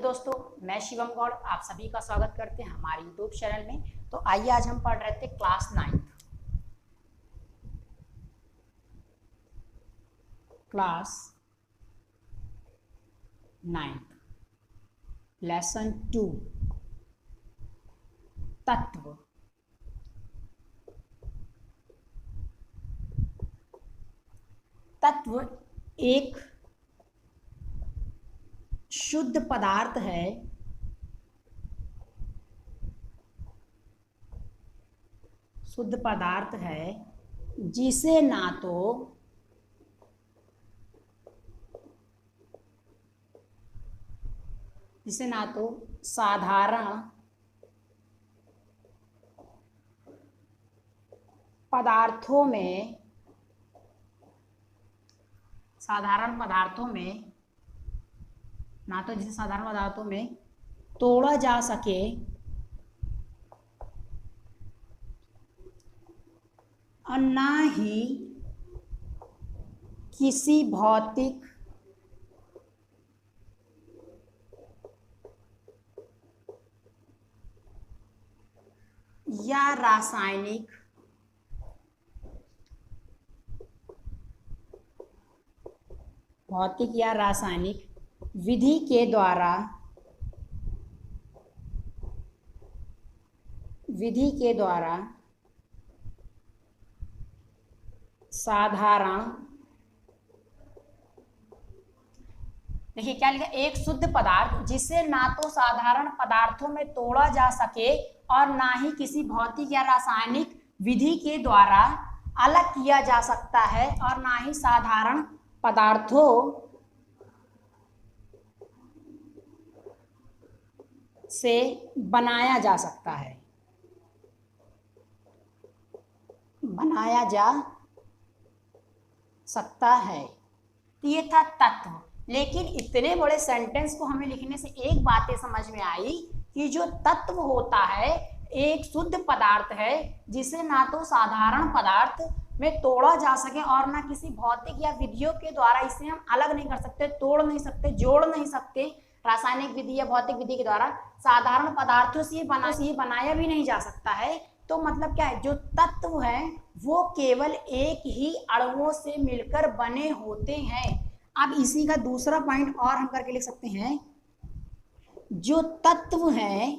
दोस्तों, मैं शिवम गौड़ आप सभी का स्वागत करते हैं हमारे यूट्यूब चैनल में। तो आइए आज हम पढ़ रहे थे क्लास नाइन्थ लेसन 2 तत्व। तत्व एक शुद्ध पदार्थ है जिसे ना तो साधारण पदार्थों में जिसे साधारण पदार्थों में तोड़ा जा सके और ना ही किसी भौतिक या रासायनिक विधि के द्वारा साधारण, देखिए क्या लिखा, एक शुद्ध पदार्थ जिसे ना तो साधारण पदार्थों में तोड़ा जा सके और ना ही किसी भौतिक या रासायनिक विधि के द्वारा अलग किया जा सकता है और ना ही साधारण पदार्थों से बनाया जा सकता है। तो ये था तत्व। लेकिन इतने बड़े सेंटेंस को हमें लिखने से एक बात समझ में आई कि जो तत्व होता है एक शुद्ध पदार्थ है जिसे ना तो साधारण पदार्थ में तोड़ा जा सके और ना किसी भौतिक या विधियों के द्वारा इसे हम अलग नहीं कर सकते, तोड़ नहीं सकते, जोड़ नहीं सकते। रासायनिक विधि या भौतिक विधि के द्वारा साधारण पदार्थों से बनाया भी नहीं जा सकता है। तो मतलब क्या है, जो तत्व है वो केवल एक ही अणुओं से मिलकर बने होते हैं। अब इसी का दूसरा पॉइंट और हम करके लिख सकते हैं, जो तत्व है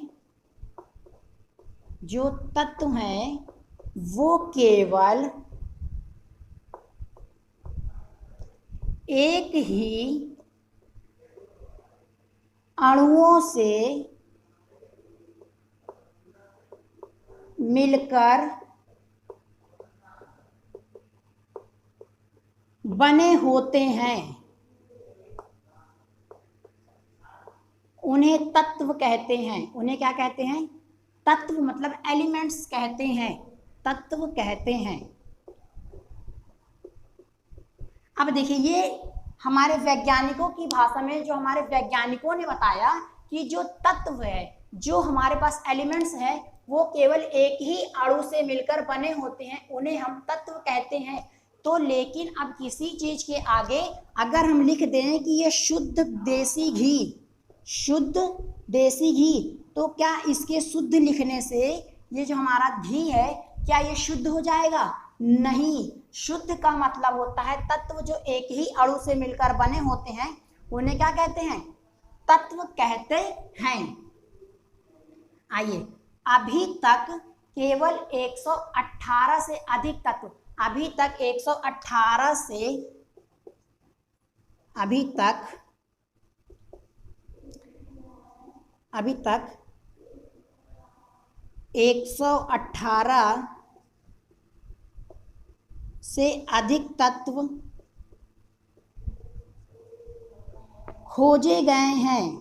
वो केवल एक ही अणुओं से मिलकर बने होते हैं। उन्हें तत्व कहते हैं। उन्हें क्या कहते हैं? तत्व मतलब एलिमेंट्स कहते हैं, तत्व कहते हैं। अब देखिए, ये हमारे वैज्ञानिकों की भाषा में जो हमारे वैज्ञानिकों ने बताया कि जो तत्व है, जो हमारे पास एलिमेंट्स है वो केवल एक ही अणु से मिलकर बने होते हैं, उन्हें हम तत्व कहते हैं। तो लेकिन अब किसी चीज के आगे अगर हम लिख दें कि ये शुद्ध देसी घी, तो क्या इसके शुद्ध लिखने से ये जो हमारा घी है क्या ये शुद्ध हो जाएगा? नहीं। शुद्ध का मतलब होता है तत्व जो एक ही अणु से मिलकर बने होते हैं, उन्हें क्या कहते हैं? तत्व कहते हैं। आइए, अभी तक केवल 118 से अधिक तत्व, अभी तक 118 से अधिक तत्व खोजे गए हैं।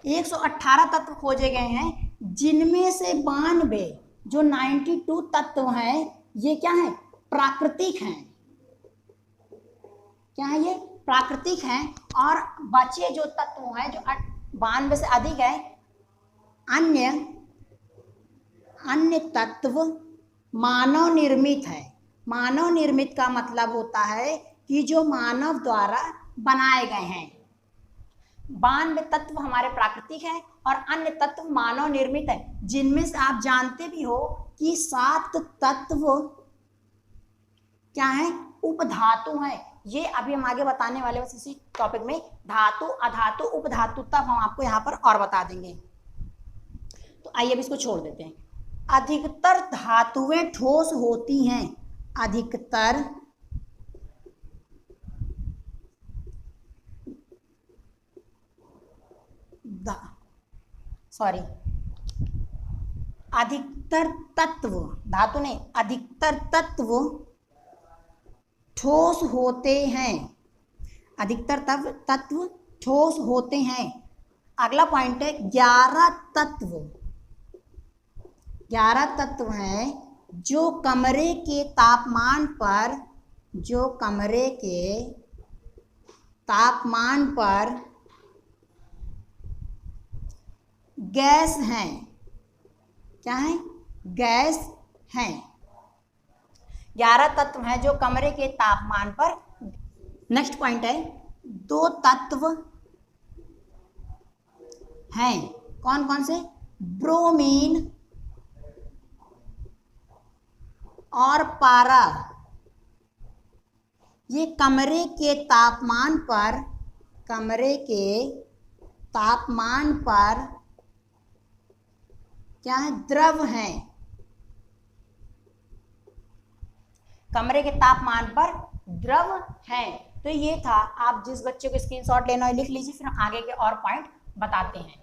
118 तत्व खोजे गए हैं, जिनमें से 92 जो 92 तत्व हैं ये क्या है? प्राकृतिक हैं। क्या है ये? प्राकृतिक हैं। और बचे जो तत्व हैं जो 92 से अधिक है, अन्य तत्व मानव निर्मित है। मानव निर्मित का मतलब होता है कि जो मानव द्वारा बनाए गए हैं। 92 तत्व हमारे प्राकृतिक हैं और अन्य तत्व मानव निर्मित है, जिनमें से आप जानते भी हो कि 7 तत्व क्या है, उपधातु हैं। ये अभी हम आगे बताने वाले बस इसी टॉपिक में, धातु, अधातु, उपधातु, तब हम आपको यहाँ पर और बता देंगे। तो आइए अब इसको छोड़ देते हैं। अधिकतर धातुएं ठोस होती हैं, अधिकतर अधिकतर तत्व, धातु नहीं, अधिकतर तत्व ठोस होते हैं, अधिकतर तत्व ठोस होते हैं। अगला पॉइंट है 11 तत्व, 11 तत्व हैं जो कमरे के तापमान पर, जो कमरे के तापमान पर गैस हैं, क्या है, गैस हैं। 11 तत्व हैं जो कमरे के तापमान पर, नेक्स्ट पॉइंट है 2 तत्व हैं, कौन कौन से, ब्रोमीन और पारा। ये कमरे के तापमान पर, कमरे के तापमान पर क्या है, द्रव हैं, कमरे के तापमान पर द्रव हैं। तो ये था, आप जिस बच्चे को स्क्रीनशॉट लेना है लिख लीजिए, फिर आगे के और पॉइंट बताते हैं।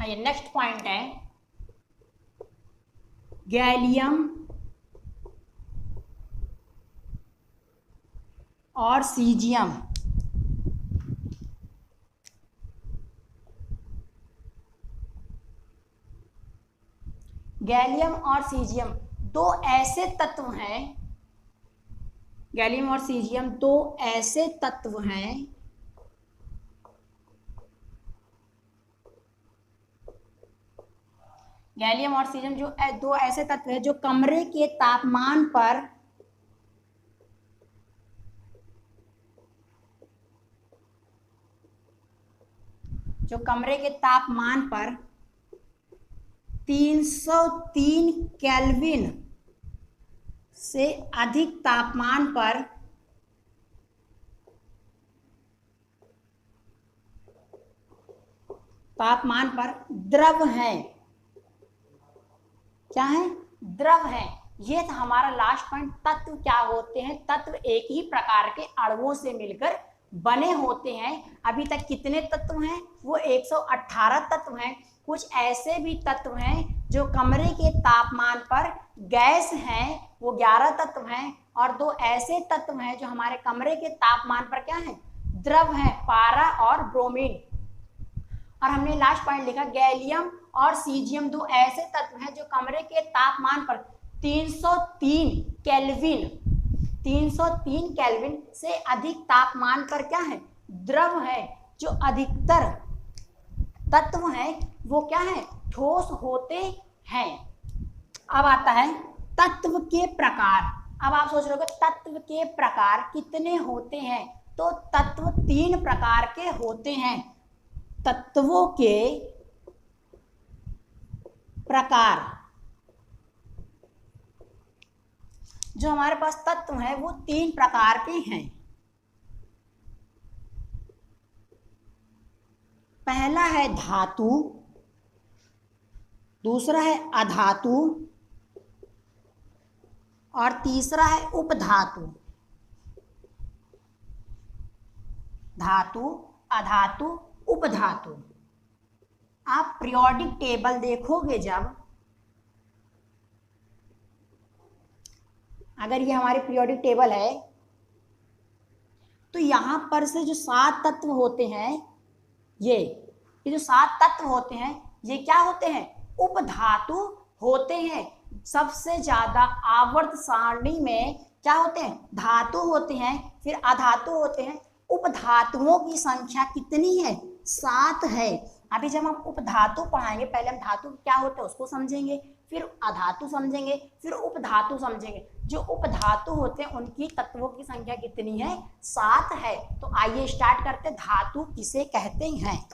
आइए नेक्स्ट पॉइंट है गैलियम और सीजियम। गैलियम और सीजियम दो ऐसे तत्व हैं, गैलियम और सीजियम दो ऐसे तत्व हैं गैलियम और सीजियम जो दो ऐसे तत्व हैं जो कमरे के तापमान पर जो कमरे के तापमान पर 303 केल्विन से अधिक तापमान पर द्रव हैं। क्या है? द्रव है। ये था हमारा लास्ट पॉइंट। तत्व क्या होते हैं? तत्व एक ही प्रकार के अणुओं से मिलकर बने होते हैं। अभी तक कितने तत्व हैं? वो 118 तत्व हैं। कुछ ऐसे भी तत्व हैं जो कमरे के तापमान पर गैस हैं, वो 11 तत्व हैं। और दो ऐसे तत्व हैं जो हमारे कमरे के तापमान पर क्या है? द्रव हैं, पारा और ब्रोमीन। और हमने लास्ट पॉइंट लिखा गैलियम और सीजियम दो ऐसे तत्व हैं जो कमरे के तापमान पर 303 केल्विन से अधिक तापमान पर क्या है? द्रव है। जो अधिकतर तत्व हैं वो क्या है? ठोस होते हैं। अब आता है तत्व के प्रकार। अब आप सोच रहे हो तत्व के प्रकार कितने होते हैं? तो तत्व 3 प्रकार के होते हैं। तत्वों के प्रकार, जो हमारे पास तत्व हैं वो 3 प्रकार के हैं। पहला है धातु, दूसरा है अधातु और तीसरा है उपधातु। धातु, अधातु, उपधातु। आप पीरियोडिक टेबल देखोगे जब, अगर ये हमारी पीरियोडिक टेबल है तो यहां पर से जो 7 तत्व होते हैं, ये जो 7 तत्व होते हैं ये क्या होते हैं? उपधातु होते हैं। सबसे ज्यादा आवर्त सारणी में क्या होते हैं? धातु होते हैं, फिर अधातु होते हैं। उपधातुओं की संख्या कितनी है? 7 है। अभी जब हम उपधातु पढ़ाएंगे, पहले हम धातु क्या होते हैं उसको समझेंगे, फिर अधातु समझेंगे, फिर उपधातु समझेंगे। जो उपधातु होते हैं उनकी तत्वों की संख्या कितनी है? 7 है। तो आइए स्टार्ट करते हैं, धातु किसे कहते हैं।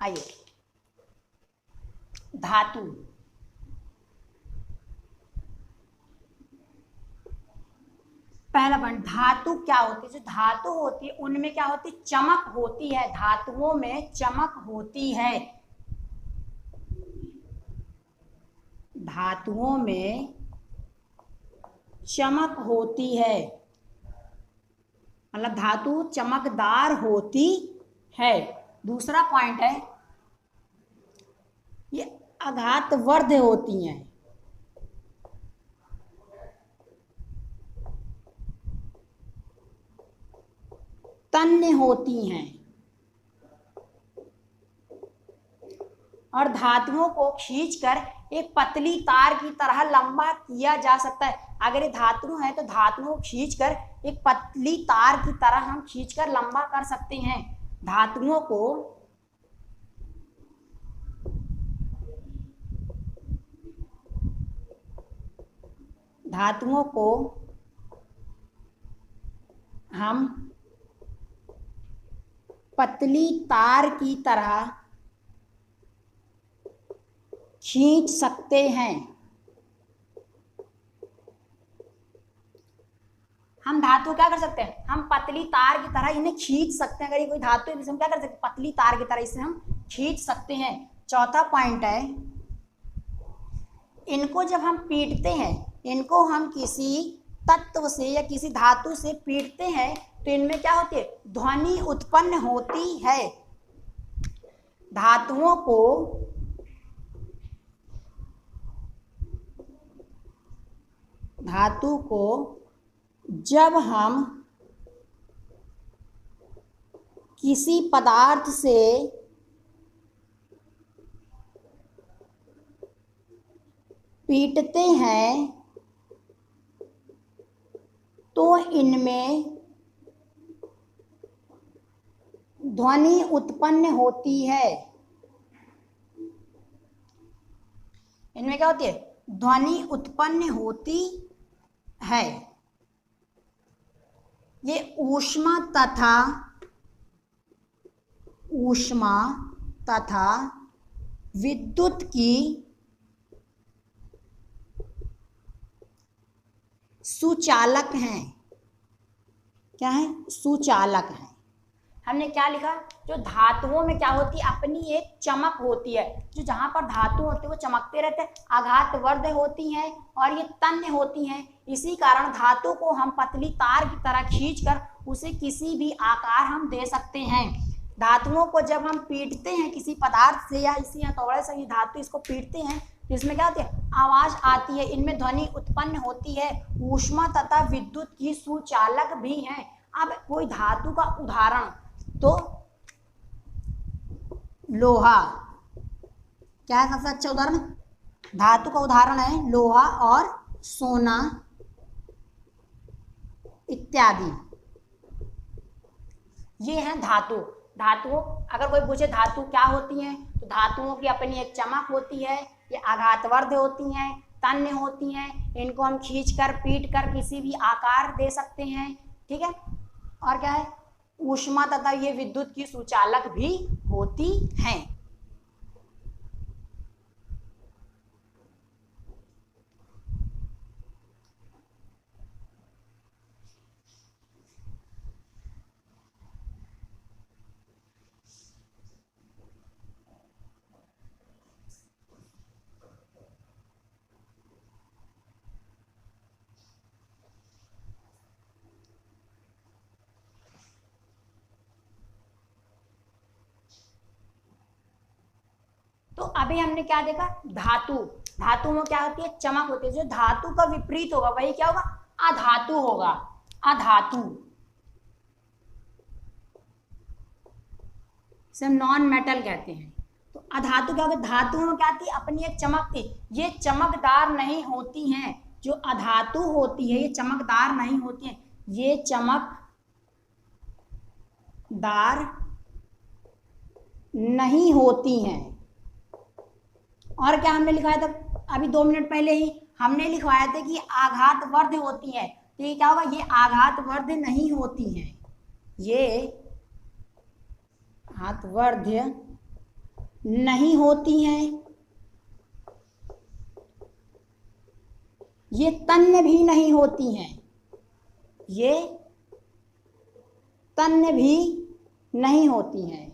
आइए, धातु। पहला पॉइंट, धातु क्या होती है? जो धातु होती है उनमें क्या होती है? चमक होती है। धातुओं में चमक होती है। धातुओं में चमक होती है, मतलब धातु चमकदार होती है। दूसरा पॉइंट है, ये आघातवर्ध होती हैं। तन्य होती हैं और धातुओं को खींचकर एक पतली तार की तरह लंबा किया जा सकता है। अगर ये धातु है तो धातुओं को खींचकर एक पतली तार की तरह हम खींचकर लंबा कर सकते हैं। धातुओं को हम पतली तार की तरह खींच सकते हैं। हम धातु क्या कर सकते हैं? हम पतली तार की तरह इन्हें खींच सकते हैं। अगर ये कोई धातु है, हम क्या कर सकते हैं? पतली तार की तरह इसे हम खींच सकते हैं। चौथा पॉइंट है, इनको जब हम पीटते हैं, इनको हम किसी तत्व से या किसी धातु से पीटते हैं तो इनमें क्या होती है? ध्वनि उत्पन्न होती है। धातुओं को जब हम किसी पदार्थ से पीटते हैं तो इनमें ध्वनि उत्पन्न होती है। इनमें क्या होती है? ध्वनि उत्पन्न होती है। ये ऊष्मा तथा विद्युत की सुचालक हैं। क्या है? सुचालक हैं। हमने क्या लिखा? जो धातुओं में क्या होती है? अपनी एक चमक होती है। जो जहां पर धातु होते हैं वो चमकते रहते हैं, आघातवर्ध होती हैं और ये तन्य होती हैं। इसी कारण धातु को हम पतली तार की तरह खींचकर उसे किसी भी आकार हम दे सकते हैं। धातुओं को जब हम पीटते हैं किसी पदार्थ से या इसी हथौड़े से, ये धातु इसको पीटते हैं तो इसमें क्या होती है? आवाज आती है, इनमें ध्वनि उत्पन्न होती है। ऊष्मा तथा विद्युत की सुचालक भी हैं। अब कोई धातु का उदाहरण, तो लोहा क्या है सबसे अच्छा उदाहरण? धातु का उदाहरण है लोहा और सोना इत्यादि, ये हैं धातु। धातुओं, अगर कोई पूछे धातु क्या होती हैं, तो धातुओं की अपनी एक चमक होती है, ये आघातवर्ध होती हैं, तन्य होती हैं, इनको हम खींच कर पीट कर किसी भी आकार दे सकते हैं, ठीक है। और क्या है, ऊष्मा तथा ये विद्युत की सुचालक भी होती हैं। तो अभी हमने क्या देखा, धातु, धातु में क्या होती है, चमक होती है। जो धातु का विपरीत होगा वही क्या होगा, अधातु होगा, अधातु, इसे हम नॉन मेटल कहते हैं। तो अधातु क्या होगा, धातु में क्या थी, अपनी एक चमक थी, ये चमकदार नहीं होती हैं। जो अधातु होती है ये चमकदार नहीं होती है, ये चमकदार नहीं होती हैं। और क्या हमने लिखवाया था अभी 2 मिनट पहले ही, हमने लिखवाया था कि आघातवर्ध होती है। तो ये क्या होगा, ये आघातवर्ध नहीं होती हैं, ये आघातवर्ध नहीं होती हैं, ये तन्य भी नहीं होती हैं, ये तन्य भी नहीं होती हैं।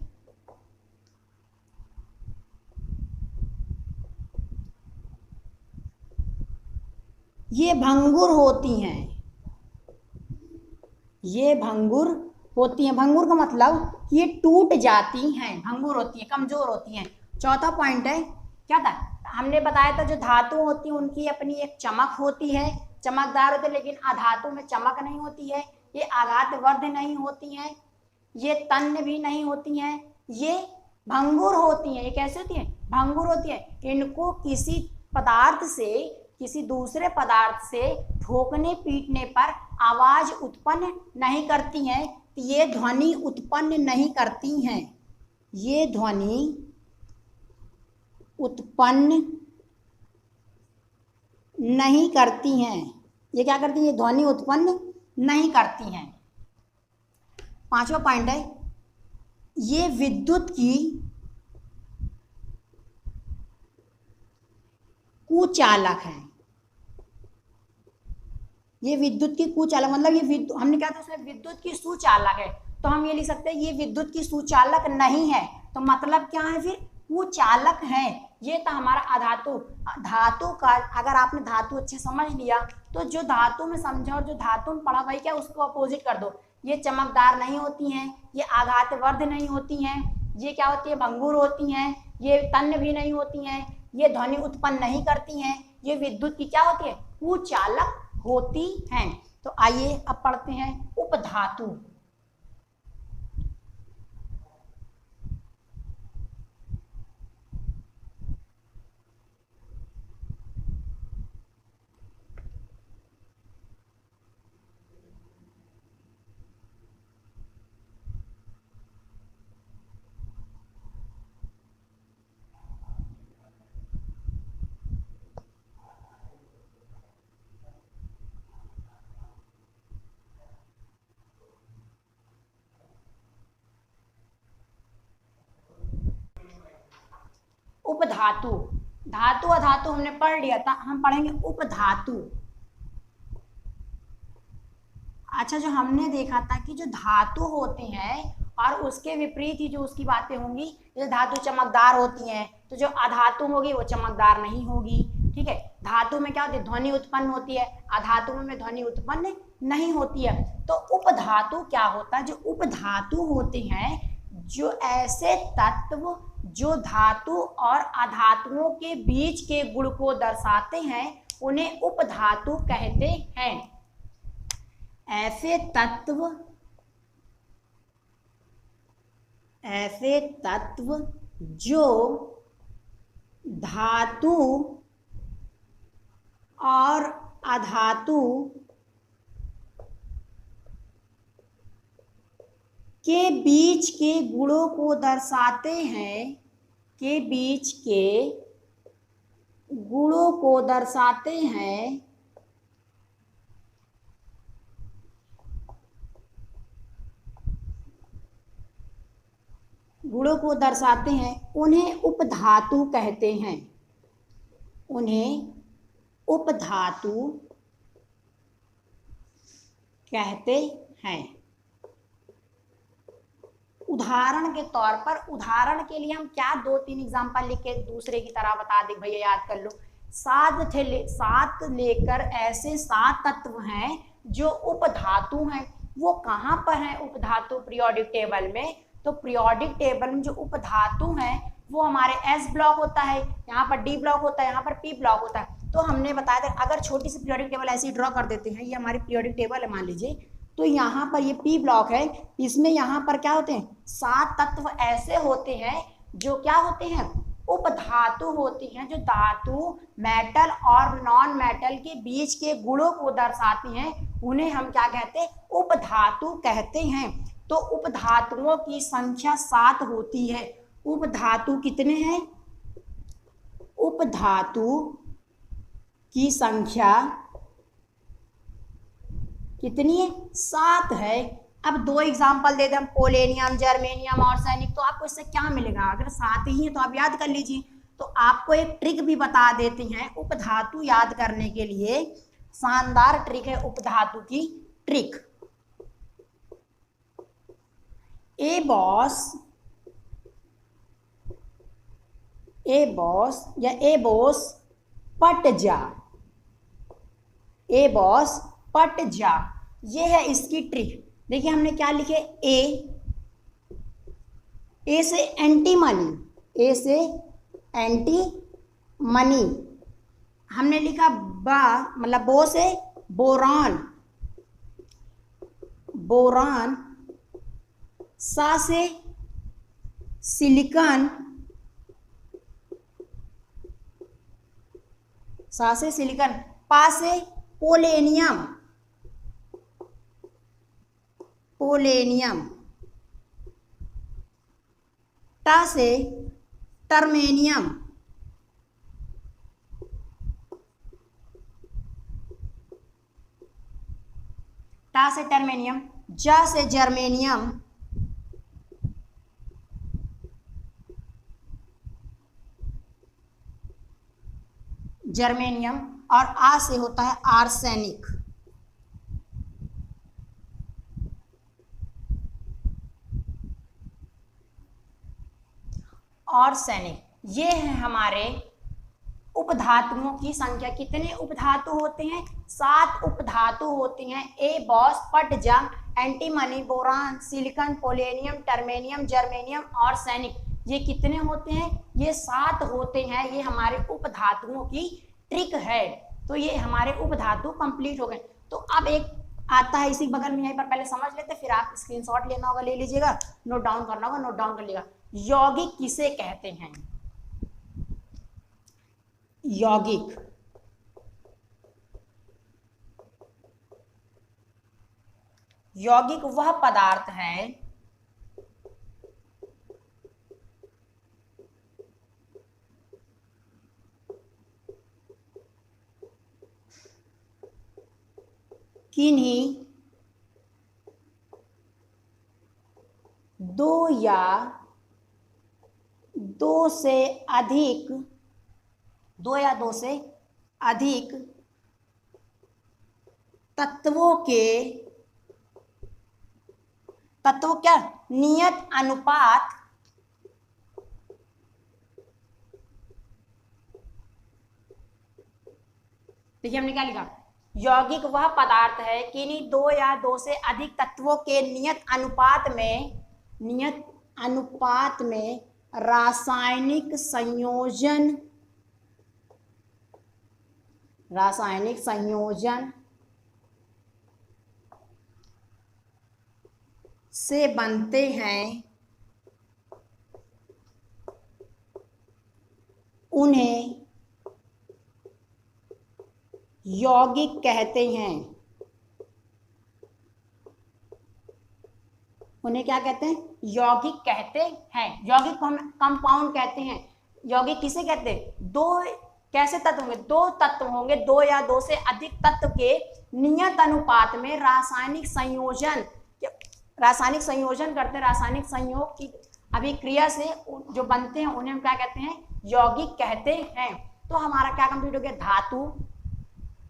ये भंगुर होती हैं, ये भंगुर होती हैं। भंगुर का मतलब ये टूट जाती हैं, भंगुर होती हैं, कमजोर होती हैं। चौथा पॉइंट है, क्या था, हमने बताया था जो धातु होती है उनकी अपनी एक चमक होती है, चमकदार होती है, लेकिन अधातु में चमक नहीं होती है। ये आघातवर्ध नहीं होती हैं, ये तन्य भी नहीं होती हैं, ये भंगुर होती हैं। ये कैसे होती हैं, भंगुर होती है। इनको किसी पदार्थ से, किसी दूसरे पदार्थ से ठोकने पीटने पर आवाज उत्पन्न नहीं करती हैं, ये ध्वनि उत्पन्न नहीं करती हैं, ये ध्वनि उत्पन्न नहीं करती हैं। ये क्या करती हैं, ये ध्वनि उत्पन्न नहीं करती हैं। पांचवा पॉइंट है, ये विद्युत की कुचालक है। ये विद्युत की कुचालक मतलब ये हमने क्या था उसमें विद्युत की सुचालक है, तो हम ये लिख सकते हैं ये विद्युत की सुचालक नहीं है। तो मतलब क्या है, फिर कुचालक है। ये था हमारा अधातु। धातु का अगर आपने धातु अच्छे समझ लिया तो जो धातु में समझा और जो धातु में पढ़ा वही क्या, उसको अपोजिट कर दो। ये चमकदार नहीं होती हैं, ये आघातवर्ध नहीं होती हैं, ये क्या होती है, भंगुर होती हैं, ये तन्य भी नहीं होती हैं, ये ध्वनि उत्पन्न नहीं करती हैं, ये विद्युत की क्या होती है, कुचालक होती हैं। तो आइए अब पढ़ते हैं उपधातु। उपधातु, धातु अधातु हमने पढ़ लिया था, हम पढ़ेंगे उपधातु। अच्छा, जो हमने देखा था कि जो धातु होते हैं और उसके विपरीत ही जो उसकी बातें होंगी, जैसे धातु चमकदार होती हैं तो जो अधातु होगी वो चमकदार नहीं होगी, ठीक है। धातु में क्या होती है, ध्वनि उत्पन्न होती है, अधातु में ध्वनि उत्पन्न नहीं होती है। तो उपधातु क्या होता है, जो उपधातु होते हैं, जो ऐसे तत्व जो धातु और अधातुओं के बीच के गुण को दर्शाते हैं उन्हें उपधातु कहते हैं। ऐसे तत्व जो धातु और अधातु के बीच के गुणों को दर्शाते हैं, के बीच के गुणों को दर्शाते हैं, गुणों को दर्शाते हैं, उन्हें उपधातु कहते हैं, उन्हें उपधातु कहते हैं। उदाहरण के तौर पर, उदाहरण के लिए हम क्या 2-3 एग्जांपल लिख के दूसरे की तरह बता दे भैया, याद कर लो। सात लेकर ऐसे 7 तत्व हैं जो उपधातु हैं। वो कहाँ पर हैं उपधातु पीरियोडिक टेबल में? तो पीरियोडिक टेबल में जो उपधातु हैं वो हमारे एस ब्लॉक होता है, यहाँ पर डी ब्लॉक होता है, यहाँ पर पी ब्लॉक होता है। तो हमने बताया था अगर छोटी सी पीरियोडिक टेबल ऐसे ड्रॉ कर देते हैं, ये हमारी पीरियोडिक टेबल है मान लीजिए, तो यहाँ पर ये पी ब्लॉक है, इसमें यहाँ पर क्या होते हैं 7 तत्व ऐसे होते हैं जो क्या होते हैं उपधातु होती हैं, जो धातु मेटल और नॉन मेटल के बीच के गुणों को दर्शाती हैं, उन्हें हम क्या कहते हैं उपधातु कहते हैं। तो उपधातुओं की संख्या 7 होती है। उपधातु कितने हैं? उपधातु की संख्या कितनी है? 7 है। अब 2 एग्जाम्पल दे दें हम, पोलेनियम, जर्मेनियम, आर्सेनिक, तो आपको इससे क्या मिलेगा? अगर 7 ही है तो आप याद कर लीजिए। तो आपको एक ट्रिक भी बता देते हैं उपधातु याद करने के लिए, शानदार ट्रिक है उपधातु की ट्रिक। एबोस पटजा, एबोस पटजा, ये है इसकी ट्रिक। देखिए हमने क्या लिखे, ए से एंटीमनी, ए से एंटीमनी, हमने लिखा बा मतलब बो से बोरान, बोरान, सा से सिलिकॉन, सा से सिलिकॉन, पा से पोलेनियम, पोलेनियम, टा से टर्मेनियम, टा से टर्मेनियम, जा से जर्मेनियम, जर्मेनियम, और आ से होता है आर्सेनिक, आर्सेनिक। ये है हमारे उपधातुओं की संख्या। कितने उपधातु होते हैं? 7 उपधातु होती हैं। एबॉस, पटजंग, एंटीमनी, बोरान, सिलिकॉन, पोलेनियम, टर्मेनियम, जर्मेनियम, आर्सेनिक। ये कितने होते हैं? ये 7 होते हैं। ये हमारे उपधातुओं की ट्रिक है। तो ये हमारे उपधातु कंप्लीट हो गए। तो अब एक आता है इसी बगल में, यहीं पर पहले समझ लेते, फिर आप स्क्रीनशॉट लेना होगा, ले लीजिएगा, नोट डाउन करना होगा, नोट डाउन कर लीजिएगा। यौगिक किसे कहते हैं? यौगिक, यौगिक वह पदार्थ है किन्हीं 2 या 2 से अधिक, 2 या 2 से अधिक तत्वों के, तत्व क्या? नियत अनुपात, देखिए हमने क्या लिखा, यौगिक वह पदार्थ है किन्हीं 2 या 2 से अधिक तत्वों के नियत अनुपात में, नियत अनुपात में रासायनिक संयोजन, रासायनिक संयोजन से बनते हैं, उन्हें यौगिक कहते हैं। उन्हें क्या कहते हैं? यौगिक कहते हैं। यौगिक को हम कंपाउंड कहते हैं। यौगिक किसे कहते हैं? दो कैसे तत्व होंगे? दो तत्व होंगे, दो या दो से अधिक तत्व के नियत अनुपात में रासायनिक संयोजन करते हैं। रासायनिक संयोग की अभिक्रिया से जो बनते हैं उन्हें हम क्या कहते हैं? यौगिक कहते हैं। तो हमारा क्या कंप्लीट हो गया? धातु,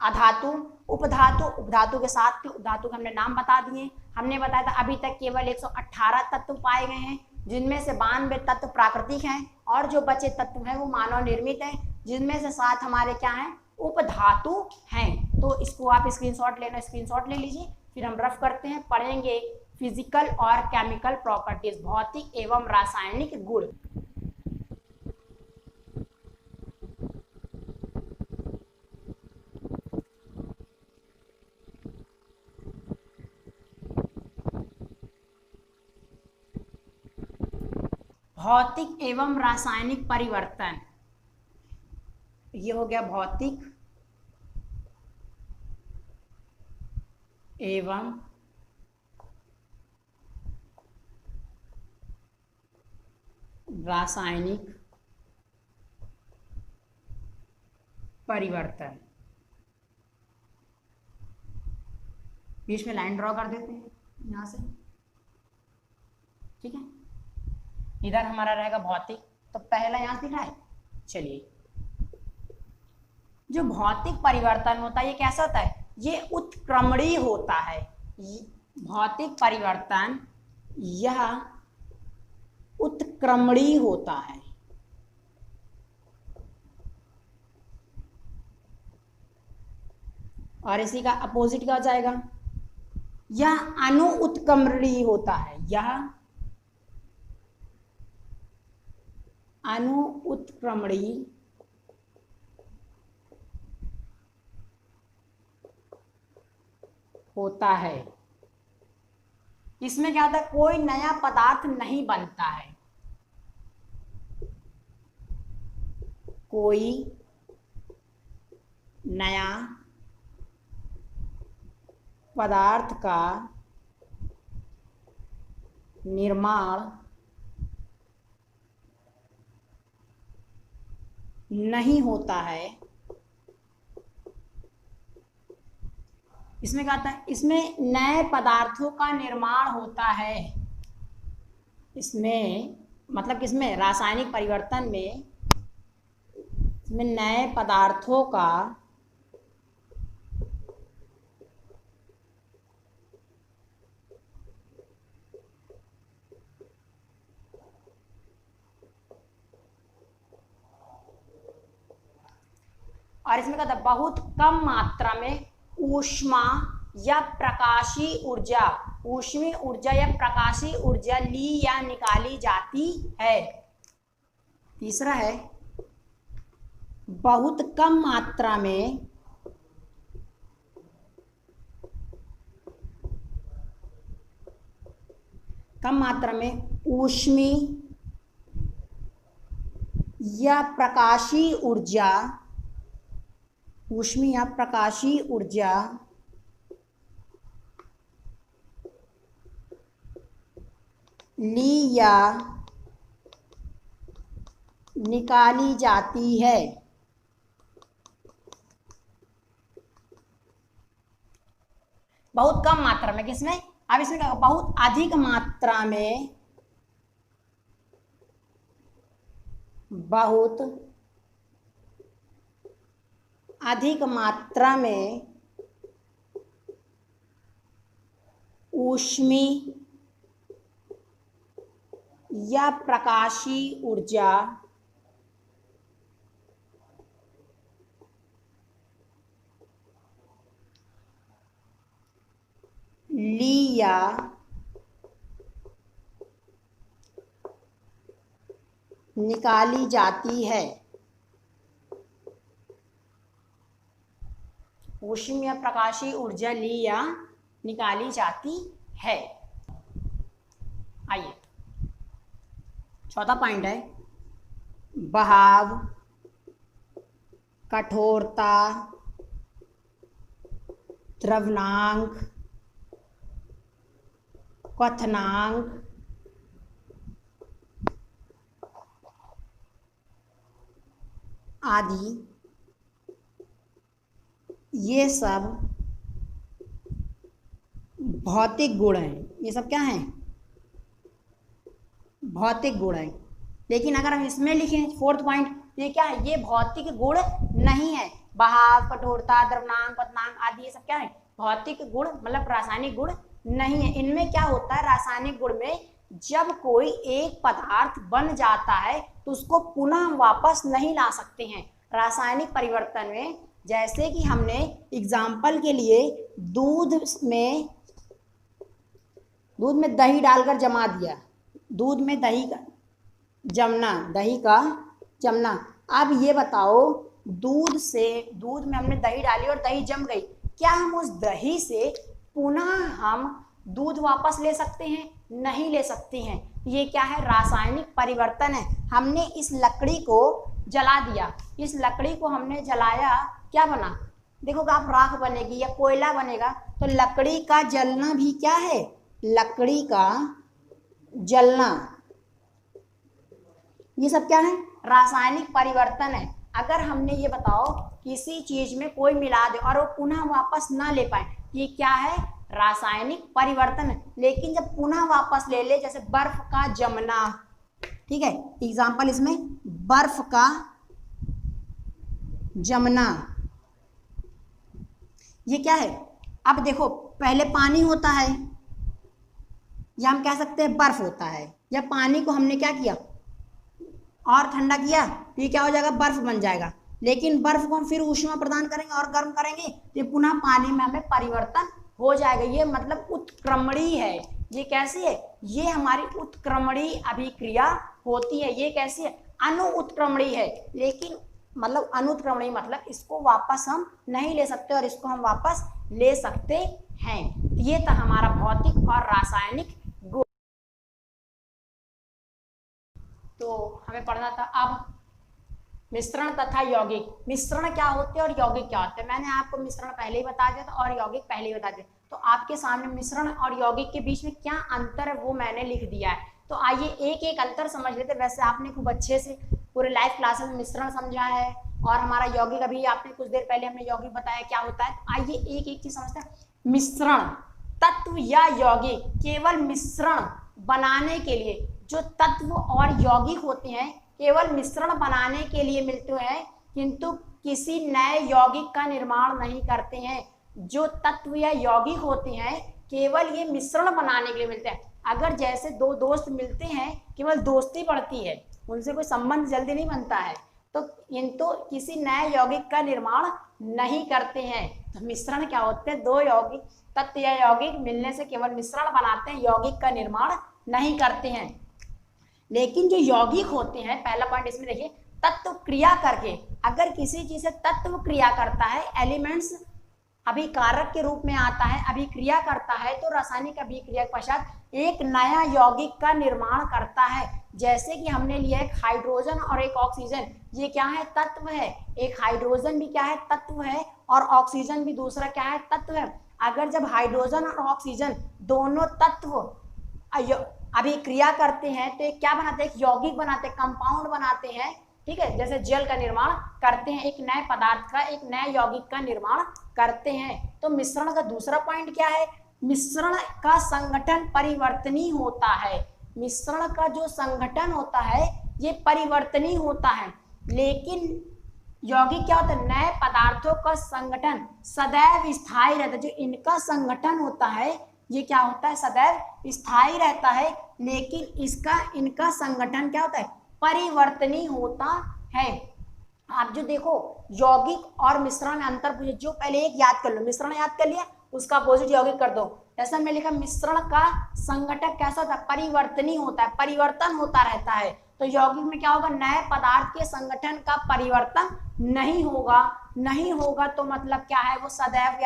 अधातु, उपधातु। उपधातु के साथ उपधातु के हमने नाम बता दिए। हमने बताया था अभी तक केवल 118 तत्व पाए गए हैं, जिनमें से 92 तत्व प्राकृतिक हैं और जो बचे तत्व हैं वो मानव निर्मित हैं, जिनमें से 7 हमारे क्या हैं? उपधातु हैं। तो इसको आप स्क्रीनशॉट लेना, स्क्रीनशॉट ले लीजिए। फिर हम रफ करते हैं, पढ़ेंगे फिजिकल और केमिकल प्रॉपर्टीज, भौतिक एवं रासायनिक गुण। भौतिक एवं रासायनिक परिवर्तन, ये हो गया भौतिक एवं रासायनिक परिवर्तन। बीच में लाइन ड्रॉ कर देते हैं यहां से, ठीक है। इधर हमारा रहेगा भौतिक, तो पहला यहां से दिख रहा है। चलिए, जो भौतिक परिवर्तन होता है ये कैसा होता है? ये उत्क्रमणीय होता है। भौतिक परिवर्तन यह उत्क्रमणीय होता है। और इसी का अपोजिट क्या हो जाएगा? यह अनु उत्क्रमणीय होता है। यह अनु उत्क्रमणीय होता है। इसमें क्या होता है? कोई नया पदार्थ नहीं बनता है, कोई नया पदार्थ का निर्माण नहीं होता है। इसमें क्या होता है? इसमें नए पदार्थों का निर्माण होता है। इसमें मतलब किसमें? रासायनिक परिवर्तन में इसमें नए पदार्थों का और इसमें क्या होता है? बहुत कम मात्रा में ऊष्मा या प्रकाशीय ऊर्जा, ऊष्मीय ऊर्जा या प्रकाशीय ऊर्जा ली या निकाली जाती है। तीसरा है बहुत कम मात्रा में ऊष्मीय या प्रकाशीय ऊर्जा ली या निकाली जाती है। बहुत कम मात्रा में, किसमें? अब इसमें क्या? बहुत अधिक मात्रा में, बहुत अधिक मात्रा में ऊष्मीय या प्रकाशीय ऊर्जा ली या निकाली जाती है। ऊष्मीय या प्रकाशीय ऊर्जा ली या निकाली जाती है। आइए, चौथा पॉइंट है बहाव, कठोरता, द्रवणांक, क्वथनांक, आदि ये सब भौतिक गुण हैं। ये सब क्या हैं? भौतिक गुण हैं। लेकिन अगर हम इसमें लिखें फोर्थ पॉइंट, ये क्या है? ये भौतिक गुण नहीं है। बहाव, कठोरता, द्रवणांक, क्वथनांक आदि ये सब क्या है? भौतिक गुण, मतलब रासायनिक गुण नहीं है। इनमें क्या होता है? रासायनिक गुण में जब कोई एक पदार्थ बन जाता है तो उसको पुनः वापस नहीं ला सकते हैं। रासायनिक परिवर्तन में जैसे कि हमने एग्जाम्पल के लिए दूध में दही डालकर जमा दिया, दूध में दही का जमना। अब ये बताओ, दूध में हमने दही डाली और दही जम गई, क्या हम उस दही से पुनः हम दूध वापस ले सकते हैं? नहीं ले सकते हैं। ये क्या है? रासायनिक परिवर्तन है। हमने इस लकड़ी को जला दिया, इस लकड़ी को हमने जलाया, क्या बना? देखो आप, राख बनेगी या कोयला बनेगा। तो लकड़ी का जलना भी क्या है? लकड़ी का जलना, ये सब क्या है? रासायनिक परिवर्तन है। अगर हमने ये बताओ किसी चीज में कोई मिला दे और वो पुनः वापस ना ले पाए, ये क्या है? रासायनिक परिवर्तन है। लेकिन जब पुनः वापस ले ले, जैसे बर्फ का जमना, ठीक है, एग्जाम्पल इसमें बर्फ का जमना, ये क्या है? अब देखो, पहले पानी होता है या हम कह सकते हैं बर्फ होता है, या पानी को हमने क्या किया और ठंडा किया, ये क्या हो जाएगा? बर्फ बन जाएगा। लेकिन बर्फ को हम फिर ऊष्मा प्रदान करेंगे और गर्म करेंगे तो पुनः पानी में हमें परिवर्तन हो जाएगा। ये मतलब उत्क्रमणीय है। ये कैसी है? ये हमारी उत्क्रमणीय अभिक्रिया होती है। ये कैसी है? अनुत्क्रमणीय है। लेकिन मतलब अनुत्क्रमणीय मतलब इसको वापस हम नहीं ले सकते और इसको हम वापस ले सकते हैं। ये था हमारा भौतिक और रासायनिक गुण। तो हमें पढ़ना था अब मिश्रण तथा यौगिक। मिश्रण क्या होते हैं और यौगिक क्या होते हैं? मैंने आपको मिश्रण पहले ही बता दिया था और यौगिक पहले ही बता दिया। तो आपके सामने मिश्रण और यौगिक के बीच में क्या अंतर है वो मैंने लिख दिया है। तो आइए एक एक अंतर समझ लेते। वैसे आपने खूब अच्छे से पूरे लाइव क्लासेस में मिश्रण समझा है और हमारा यौगिक अभी आपने कुछ देर पहले हमने यौगिक बताया क्या होता है। आइए एक एक चीज समझते हैं। मिश्रण तत्व या यौगिक केवल मिश्रण बनाने के लिए, जो तत्व और यौगिक होते हैं केवल मिश्रण बनाने के लिए मिलते हैं, किंतु किसी नए यौगिक का निर्माण नहीं करते हैं। जो तत्व या यौगिक होते हैं केवल ये मिश्रण बनाने के लिए मिलते हैं। अगर जैसे दो दोस्त मिलते हैं, केवल दोस्ती बढ़ती है, उनसे कोई संबंध जल्दी नहीं बनता है, तो किंतु किसी नए यौगिक का निर्माण नहीं करते हैं। तो मिश्रण क्या होते हैं? दो यौगिक तत्व या यौगिक मिलने से केवल मिश्रण बनाते हैं, यौगिक का निर्माण नहीं करते हैं। लेकिन जो यौगिक होते हैं, पहला पॉइंट इसमें देखिए, तत्व क्रिया करके, अगर किसी चीज से तत्व क्रिया करता है, एलिमेंट्स अभिकारक के रूप में आता है, अभिक्रिया करता है, तो रासायनिक अभिक्रिया के पश्चात एक नया यौगिक का निर्माण करता है। जैसे कि हमने लिया एक हाइड्रोजन और एक ऑक्सीजन, ये क्या है? तत्व है। एक हाइड्रोजन भी क्या है? तत्व है। और ऑक्सीजन भी दूसरा क्या है? तत्व है। अगर जब हाइड्रोजन और ऑक्सीजन दोनों तत्व अभिक्रिया करते हैं तो एक क्या बनाते हैं? एक यौगिक बनाते हैं, कंपाउंड बनाते हैं, ठीक है। जैसे जल का निर्माण करते हैं, एक नए पदार्थ का, एक नए यौगिक का निर्माण करते हैं। तो मिश्रण का दूसरा पॉइंट क्या है? मिश्रण का संगठन परिवर्तनीय होता है। मिश्रण का जो संगठन होता है ये परिवर्तनीय होता है। लेकिन यौगिक क्या होता है? नए पदार्थों का संगठन सदैव स्थायी रहता है। जो इनका संगठन होता है ये क्या होता है? सदैव स्थायी रहता है। लेकिन इनका संगठन क्या होता है? परिवर्तनीय होता है। आप जो देखो यौगिक और मिश्रण में अंतर पूछे, जो पहले एक याद कर लो, मिश्रण याद कर लिया, उसका अपोजिट यौगिक कर दो। ऐसा मैं लिखा, मिश्रण का संगठक कैसा होता है? परिवर्तनीय होता है, परिवर्तन होता रहता है। तो यौगिक में क्या होगा? नए पदार्थ के संगठन का परिवर्तन नहीं होगा तो मतलब क्या है? वो सदैव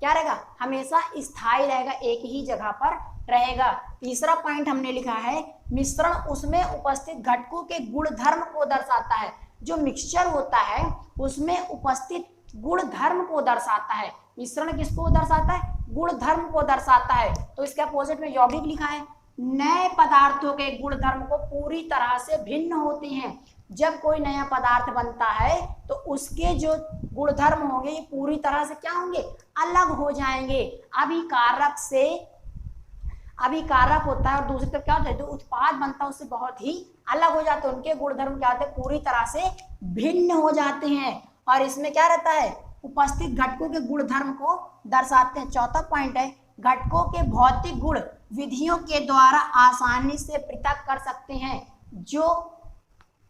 क्या रहेगा? हमेशा स्थायी रहेगा, एक ही जगह पर रहेगा। तीसरा पॉइंट हमने लिखा है, मिश्रण उसमें उपस्थित घटकों के गुणधर्म को दर्शाता है। जो मिक्सचर होता है उसमें उपस्थित गुण धर्म को दर्शाता है। मिश्रण किसको दर्शाता है? गुण धर्म को दर्शाता है। तो इसके अपोजिट में यौगिक लिखा है। नए पदार्थों के गुण धर्म को पूरी तरह से भिन्न होते हैं। जब कोई नया पदार्थ बनता है तो उसके जो गुणधर्म होंगे ये पूरी तरह से क्या होंगे? अलग हो जाएंगे। अभिकारक होता है और दूसरी तरफ क्या होता है? जो उत्पाद बनता है उससे बहुत ही अलग हो जाते हैं। उनके गुणधर्म क्या होते हैं? पूरी तरह से भिन्न हो जाते हैं। और इसमें क्या रहता है? उपस्थित घटकों के गुणधर्म को दर्शाते हैं। चौथा पॉइंट है, घटकों के भौतिक गुण विधियों के द्वारा आसानी से पृथक कर सकते हैं। जो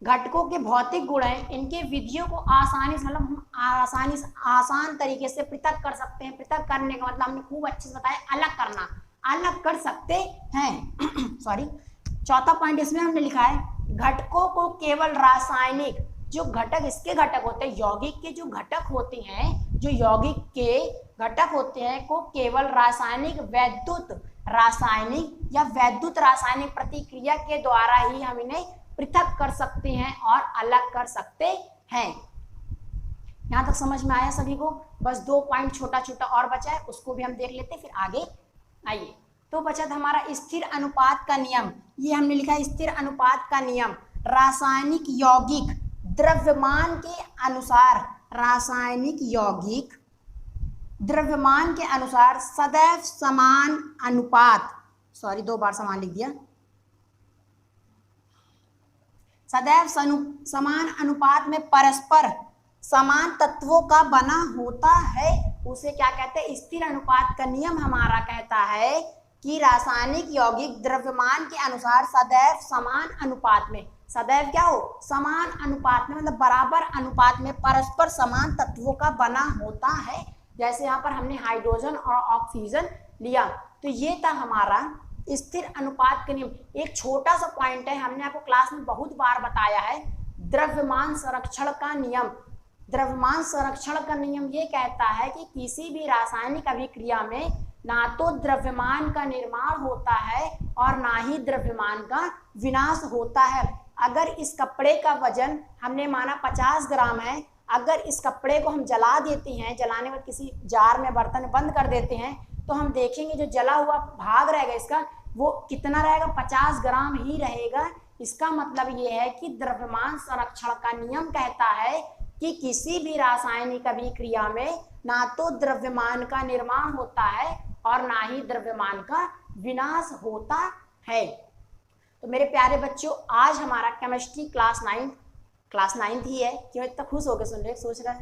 घटकों के भौतिक गुण हैं इनके विधियों को आसानी से, मतलब हम आसान तरीके से पृथक कर सकते हैं। पृथक करने का मतलब हमने खूब अच्छे से बताया, अलग करना, अलग कर सकते हैं। सॉरी, चौथा पॉइंट इसमें हमने लिखा है, घटकों को केवल रासायनिक, जो घटक इसके घटक होते हैं, यौगिक के जो घटक होते हैं, जो यौगिक के घटक होते हैं को केवल रासायनिक या वैद्युत रासायनिक प्रतिक्रिया के द्वारा ही हम इन्हें पृथक कर सकते हैं और अलग कर सकते हैं। यहाँ तक समझ में आया सभी को? बस 2 पॉइंट छोटा छोटा और बचा है, उसको भी हम देख लेते हैं, फिर आगे आइए। तो बचा था हमारा स्थिर अनुपात का नियम। ये हमने लिखा है स्थिर अनुपात का नियम। रासायनिक यौगिक द्रव्यमान के अनुसार, रासायनिक यौगिक द्रव्यमान के अनुसार सदैव समान अनुपात, सॉरी 2 बार समान लिख दिया, सदैव समान अनुपात में परस्पर समान तत्वों का बना होता है। उसे क्या कहते हैं? स्थिर अनुपात का नियम हमारा कहता है कि रासायनिक यौगिक द्रव्यमान के अनुसार सदैव समान अनुपात में, सदैव क्या हो? समान अनुपात में, मतलब बराबर अनुपात में परस्पर समान तत्वों का बना होता है। जैसे यहाँ पर हमने हाइड्रोजन और ऑक्सीजन लिया, तो ये था हमारा स्थिर अनुपात का नियम। एक छोटा सा पॉइंट है, हमने आपको क्लास में बहुत बार बताया है, द्रव्यमान संरक्षण का नियम। द्रव्यमान संरक्षण का नियम ये कहता है कि किसी भी रासायनिक अभिक्रिया में ना तो द्रव्यमान का निर्माण होता है और ना ही द्रव्यमान का विनाश होता है। अगर इस कपड़े का वजन हमने माना 50 ग्राम है, अगर इस कपड़े को हम जला देते हैं, जलाने में किसी जार में बर्तन में बंद कर देते हैं, तो हम देखेंगे जो जला हुआ भाग रहेगा इसका, वो कितना रहेगा? 50 ग्राम ही रहेगा। इसका मतलब ये है कि द्रव्यमान संरक्षण का नियम कहता है कि किसी भी रासायनिक अभिक्रिया में ना तो द्रव्यमान का निर्माण होता है और ना ही द्रव्यमान का विनाश होता है। तो मेरे प्यारे बच्चों, आज हमारा केमिस्ट्री क्लास 9th ही है। क्यों इतना खुश हो गए? सुन रहे, सोच रहे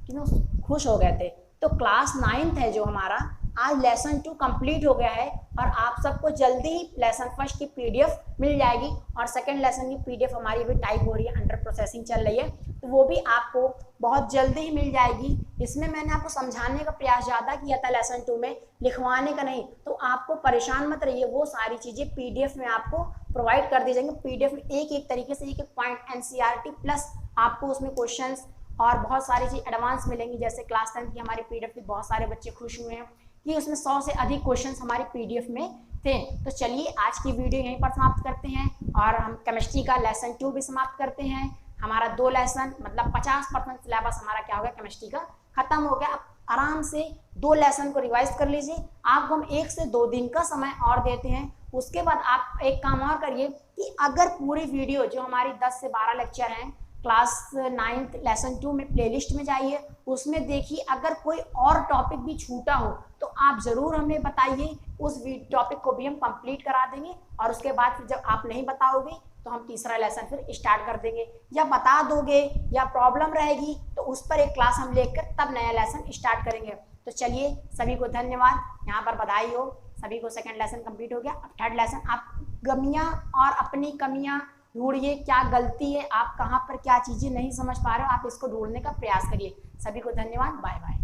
क्यों खुश हो गए थे? तो क्लास 9th है जो हमारा, आज लेसन 2 कंप्लीट हो गया है और आप सबको जल्दी ही लेसन 1 की पीडीएफ मिल जाएगी और सेकंड लेसन की पीडीएफ हमारी भी टाइप हो रही है, अंडर प्रोसेसिंग चल रही है, तो वो भी आपको बहुत जल्दी ही मिल जाएगी। इसमें मैंने आपको समझाने का प्रयास ज़्यादा किया था लेसन 2 में, लिखवाने का नहीं। तो आपको परेशान मत रहिए, वो सारी चीज़ें पीडीएफ में आपको प्रोवाइड कर दी जाएंगी। पीडीएफ में एक एक तरीके से एक पॉइंट एनसीईआरटी प्लस आपको उसमें क्वेश्चंस और बहुत सारी चीज़ एडवांस मिलेंगी। जैसे क्लास 10 की हमारी पीडीएफ में बहुत सारे बच्चे खुश हुए हैं कि उसमें 100 से अधिक क्वेश्चंस हमारी पीडीएफ में थे। तो चलिए आज की वीडियो यहीं पर समाप्त करते हैं और हम केमिस्ट्री का लेसन 2 भी समाप्त करते हैं। हमारा 2 लेसन, मतलब 50% सिलेबस हमारा क्या हो गया? केमिस्ट्री का खत्म हो गया। अब आराम से 2 लेसन को रिवाइज कर लीजिए। आपको हम 1 से 2 दिन का समय और देते हैं। उसके बाद आप एक काम और करिए कि अगर पूरी वीडियो जो हमारी 10 से 12 लेक्चर हैं क्लास 9th लेसन 2 में प्लेलिस्ट में जाइए, उसमें देखिए। अगर कोई और टॉपिक भी छूटा हो तो आप ज़रूर हमें बताइए, उस टॉपिक को भी हम कंप्लीट करा देंगे। और उसके बाद फिर जब आप नहीं बताओगे तो हम तीसरा लेसन फिर स्टार्ट कर देंगे, या बता दोगे या प्रॉब्लम रहेगी तो उस पर एक क्लास हम लेकर तब नया लेसन स्टार्ट करेंगे। तो चलिए, सभी को धन्यवाद, यहाँ पर बधाई हो, सभी को सेकंड लेसन कंप्लीट हो गया। अब थर्ड लेसन आप गमियाँ और अपनी कमियाँ ढूंढिए, क्या गलती है, आप कहाँ पर क्या चीज़ें नहीं समझ पा रहे हो, आप इसको ढूंढने का प्रयास करिए। सभी को धन्यवाद, बाय बाय।